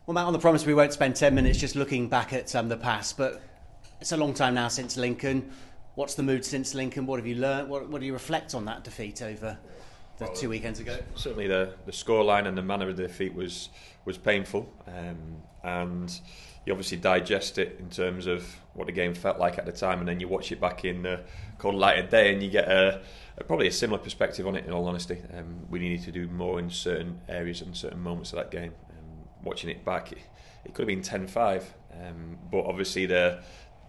Well, Matt, on the promise we won't spend 10 minutes just looking back at the past, but it's a long time now since Lincoln. What's the mood since Lincoln? What have you learnt? What do you reflect on that defeat over the 2 weekends ago? Certainly the scoreline and the manner of the defeat was painful, and you obviously digest it in terms of what the game felt like at the time, and then you watch it back in the cold light of day and you get probably a similar perspective on it, in all honesty. We needed to do more in certain areas and certain moments of that game. Watching it back, it could have been 10-5, but obviously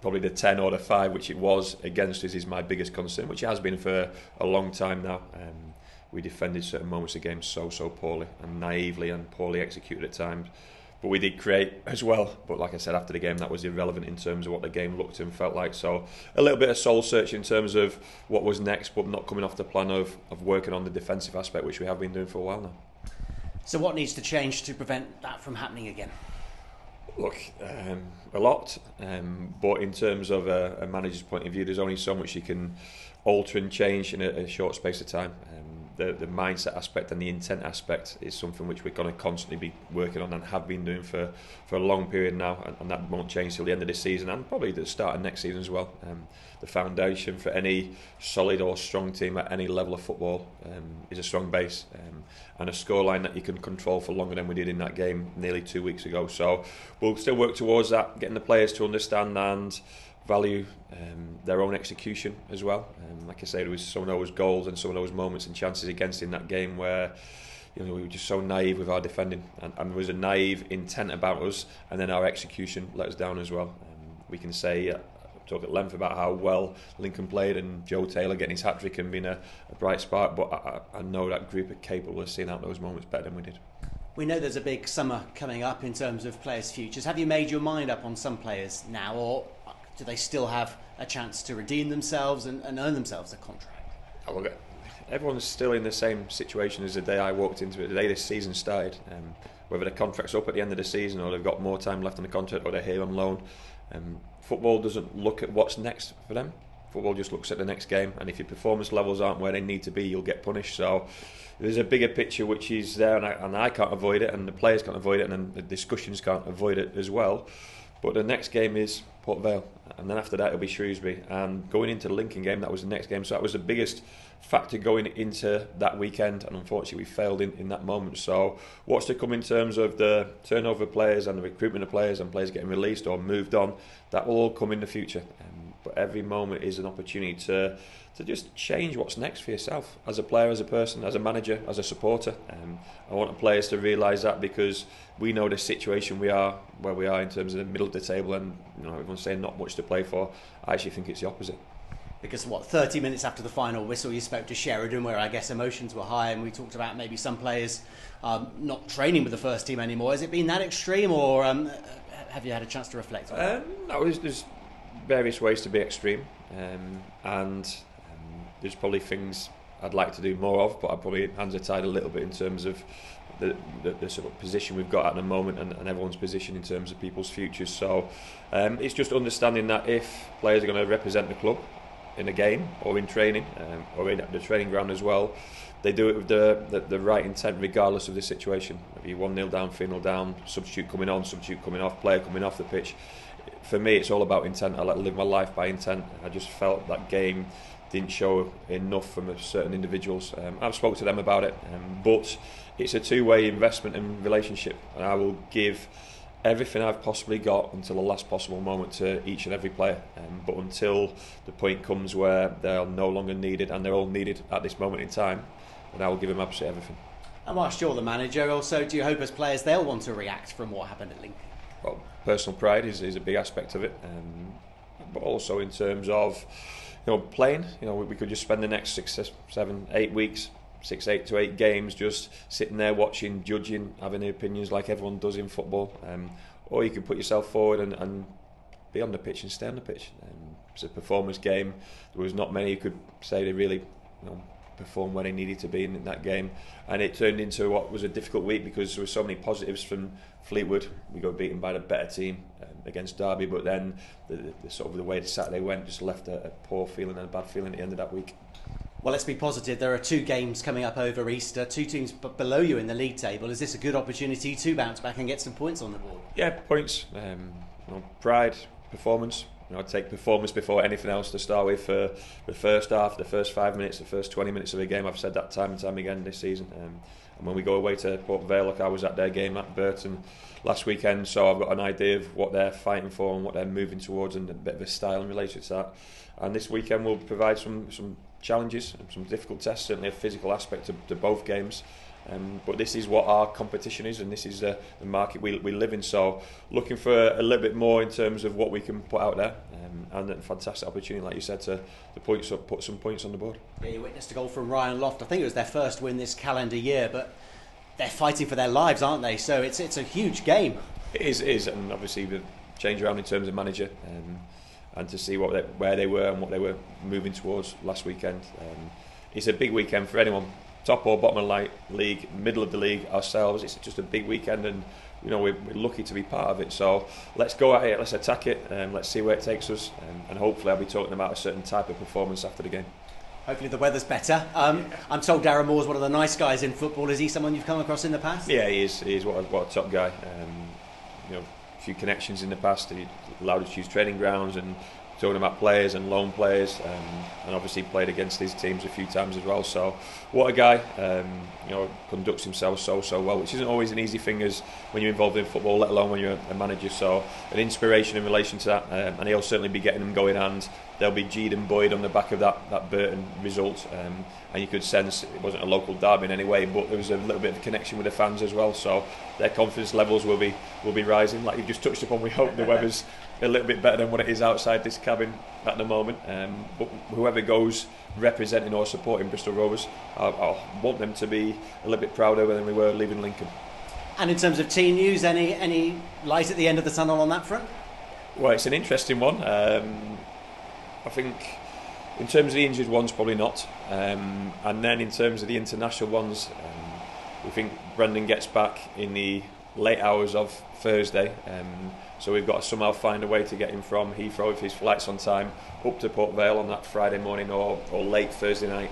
probably the 10 or the 5 which it was against us is my biggest concern, which it has been for a long time now. We defended certain moments of games so poorly and naively and poorly executed at times, but we did create as well. But like I said, after the game, that was irrelevant in terms of what the game looked and felt like. So a little bit of soul search in terms of what was next, but not coming off the plan of working on the defensive aspect, which we have been doing for a while now. So what needs to change to prevent that from happening again? Look, a lot, but in terms of a manager's point of view, there's only so much you can alter and change in a short space of time. The mindset aspect and the intent aspect is something which we're going to constantly be working on and have been doing for a long period now, and that won't change till the end of this season and probably the start of next season as well. The foundation for any solid or strong team at any level of football is a strong base and a scoreline that you can control for longer than we did in that game nearly 2 weeks ago. So we'll still work towards that, getting the players to understand and value their own execution as well. Like I say, there was some of those goals and some of those moments and chances against in that game where we were just so naive with our defending, and there was a naive intent about us, and then our execution let us down as well. We can say, talk at length about how well Lincoln played and Joe Taylor getting his hat-trick and being a bright spark, but I know that group are capable of seeing out those moments better than we did. We know there's a big summer coming up in terms of players' futures. Have you made your mind up on some players now, or do they still have a chance to redeem themselves and earn themselves a contract? Everyone's still in the same situation as the day I walked into it, the day this season started. Whether the contract's up at the end of the season or they've got more time left on the contract or they're here on loan. Football doesn't look at what's next for them. Football just looks at the next game, and if your performance levels aren't where they need to be, you'll get punished. So there's a bigger picture which is there, and I can't avoid it, and the players can't avoid it, and the discussions can't avoid it as well. But the next game is Port Vale, and then after that it'll be Shrewsbury. And going into the Lincoln game, that was the next game. So that was the biggest factor going into that weekend, and unfortunately we failed in that moment. So what's to come in terms of the turnover of players and the recruitment of players and players getting released or moved on, that will all come in the future. But every moment is an opportunity to just change what's next for yourself as a player, as a person, as a manager, as a supporter. I want the players to realise that, because we know the situation we are, where we are in terms of the middle of the table, and everyone's saying not much to play for. I actually think it's the opposite. Because 30 minutes after the final whistle, you spoke to Sheridan, where I guess emotions were high, and we talked about maybe some players not training with the first team anymore. Has it been that extreme, or have you had a chance to reflect on it? No, there's various ways to be extreme, and there's probably things I'd like to do more of, but I probably hands are tied a little bit in terms of the sort of position we've got at the moment, and everyone's position in terms of people's futures. So it's just understanding that if players are going to represent the club in a game or in training or in the training ground as well, they do it with the right intent regardless of the situation. If you're 1-0 down, 3-0 down, substitute coming on, substitute coming off, player coming off the pitch. For me, it's all about intent. I like to live my life by intent. I just felt that game didn't show enough from certain individuals. I've spoken to them about it, but it's a two-way investment and relationship, and I will give everything I've possibly got until the last possible moment to each and every player. But until the point comes where they're no longer needed, and they're all needed at this moment in time, then I will give them absolutely everything. And whilst you're the manager, also, do you hope as players they'll want to react from what happened at Lincoln? Well, personal pride is a big aspect of it, but also in terms of playing. We could just spend the next 6, 7, 8 weeks, 6, 8 to 8 games just sitting there watching, judging, having opinions like everyone does in football, or you could put yourself forward and be on the pitch and stay on the pitch. It's a performance game. There was not many who could say they really performed where they needed to be in that game, and it turned into what was a difficult week because there were so many positives from Fleetwood. We got beaten by the better team against Derby, but then the sort of the way the Saturday went just left a poor feeling and a bad feeling at the end of that week. Well, let's be positive. There are 2 games coming up over Easter, 2 teams below you in the league table. Is this a good opportunity to bounce back and get some points on the board? Yeah, points, pride, performance. I'd take performance before anything else to start with for the first half, the first 5 minutes, the first 20 minutes of a game. I've said that time and time again this season. And when we go away to Port Vale, like I was at their game at Burton last weekend, so I've got an idea of what they're fighting for and what they're moving towards, and a bit of a style in relation to that. And this weekend will provide some challenges and some difficult tests, certainly a physical aspect to both games. But this is what our competition is, and this is the market we live in. So looking for a little bit more in terms of what we can put out there, and a fantastic opportunity, like you said, to put some points on the board. Yeah, you witnessed a goal from Ryan Loft. I think it was their first win this calendar year, but they're fighting for their lives, aren't they? So it's a huge game. It is, and obviously the change around in terms of manager, and to see where they were and what they were moving towards last weekend. It's a big weekend for anyone. Top or bottom of the league, middle of the league, ourselves. It's just a big weekend, and we're lucky to be part of it. So let's go at it, let's attack it, let's see where it takes us, and hopefully I'll be talking about a certain type of performance after the game. Hopefully the weather's better. I'm told Darren Moore's one of the nice guys in football. Is he someone you've come across in the past? Yeah, he is. What a top guy. A few connections in the past. He allowed us to use training grounds, and talking about players and loan players, and obviously played against his teams a few times as well. So what a guy, conducts himself so well, which isn't always an easy thing as when you're involved in football, let alone when you're a manager. So an inspiration in relation to that, and he'll certainly be getting them going, and they'll be G'd and buoyed on the back of that Burton result, and you could sense it wasn't a local derby in any way, but there was a little bit of connection with the fans as well, so their confidence levels will be rising. Like you've just touched upon, we hope the weather's a little bit better than what it is outside this cabin at the moment, but whoever goes representing or supporting Bristol Rovers, I want them to be a little bit prouder than we were leaving Lincoln. And in terms of team news, any light at the end of the tunnel on that front? Well, it's an interesting one. I think in terms of the injured ones, probably not, and then in terms of the international ones, we think Brendan gets back in the late hours of Thursday, so we've got to somehow find a way to get him from Heathrow, if his flight's on time, up to Port Vale on that Friday morning or late Thursday night,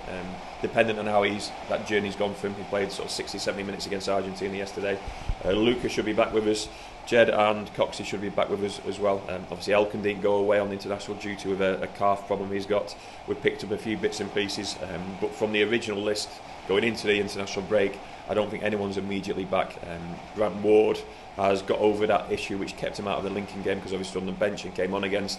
depending on how that journey's gone for him. He played sort of 60-70 minutes against Argentina yesterday. Lucas should be back with us. Jed and Coxey should be back with us as well. Obviously Elkin didn't go away on international duty with a calf problem he's got. We've picked up a few bits and pieces, but from the original list going into the international break, I don't think anyone's immediately back. Grant Ward has got over that issue which kept him out of the Lincoln game, because obviously on the bench and came on against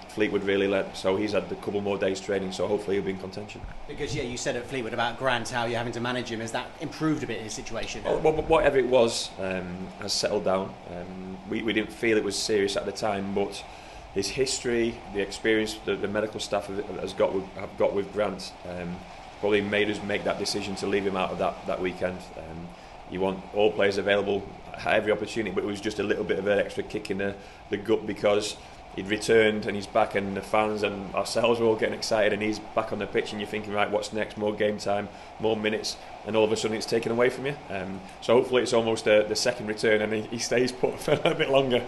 Fleetwood really led, so he's had a couple more days training, so hopefully he'll be in contention. Because you said at Fleetwood about Grant, how you're having to manage him. Has that improved a bit his situation? Well, whatever it was has settled down. We didn't feel it was serious at the time, but his history, the experience the medical staff have got with Grant, probably made us make that decision to leave him out of that weekend. You want all players available at every opportunity, but it was just a little bit of an extra kick in the gut, because he'd returned and he's back, and the fans and ourselves were all getting excited, and he's back on the pitch, and you're thinking, right, what's next? More game time, more minutes, and all of a sudden it's taken away from you. So hopefully it's almost the second return and he stays put for a bit longer.